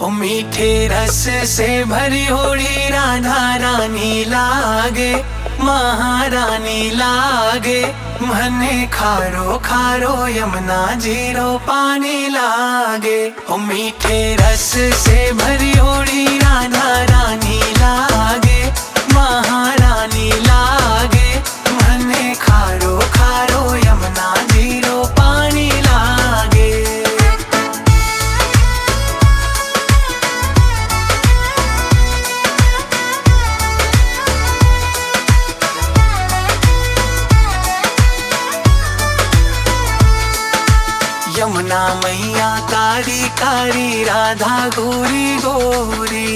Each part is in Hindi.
ओ मीठे रस से भरी होड़ी राधा रानी लागे, महारानी लागे। मने खारो खारो यमुना जीरो पानी लागे। ओ मीठे रस से भरी होड़ी राधा रानी लागे, महारानी लागे। मने खारो खारो यमुना जीरो पानी लागे। यमुना मैया कारी कारी राधा गोरी गोरी।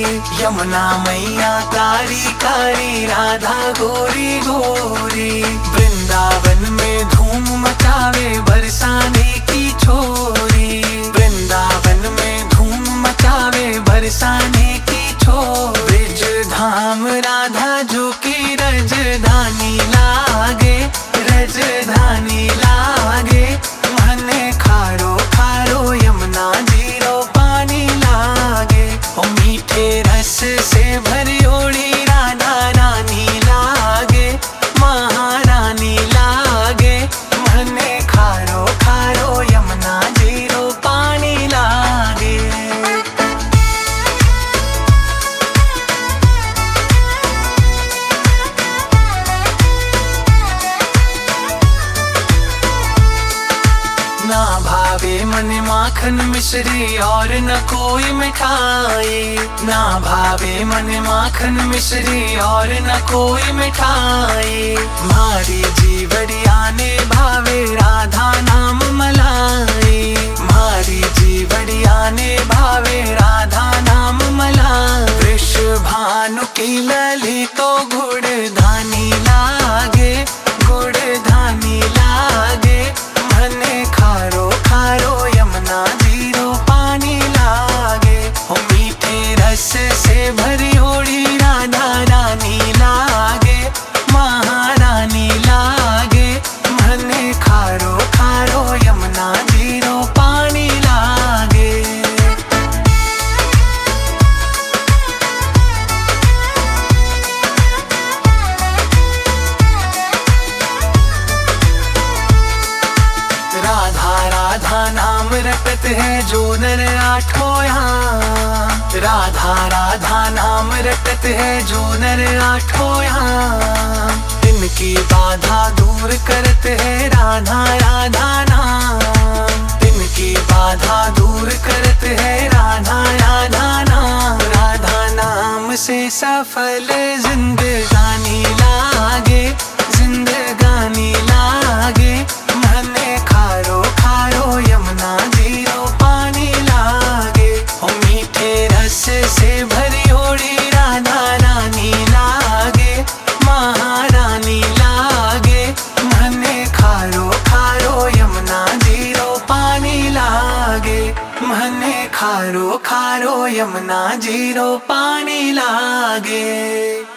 यमुना मैया कारी कारी राधा गोरी गोरी। वृंदावन में धूम मचावे बरसाने की छोरी। वृंदावन में धूम मचावे बरसाने की छोरी। ब्रिज धाम राधा जो की रजधानी लागे, रजधानी लागे। मने खारो खारो यमुना जीरो पानी लागे। ओ मीठे रस से भरी होड़ी राधा रानी लागे, महारानी लागे। मने खारो खारो यमुना जीरो पानी लागे। ना भावे मन माखन मिश्री और न कोई मिठाई। ना भावे मन माखन मिश्री और न कोई मिठाई। मारी जीवड़िया ने भावे राधा नाम मलाई। मारी जीवड़िया ने भावे राधा नाम मलाई। वृषभानु की लली तो गुड़ धानी लागे, गुड़ धानी लागे। मने खारो खारो यमुना जीरो पानी लागे। ओ मीठे रस से भरी होड़ी राधा रानी लागे, महारानी लागे। मने खारो खारो यमुना जीरो पानी लागे। राधा राधा नाम रटत है जो नर आठों यहाँ। राधा राधा नाम रटत है जो नर आठों यहाँ। इनकी बाधा दूर करत है राधा राधा नाम। इनकी बाधा दूर करत है राधा राधा नाम। राधा नाम से सफल जिंदगानी लागे, जिंदगानी लागे। मने खारो खारो यमुना जीरो पानी लागे। ओ मीठे रस से भरी होड़ी राधा रानी लागे, महारानी लागे। मने खारो खारो यमुना जीरो पानी लागे। मने खारो खारो यमुना जीरो पानी लागे।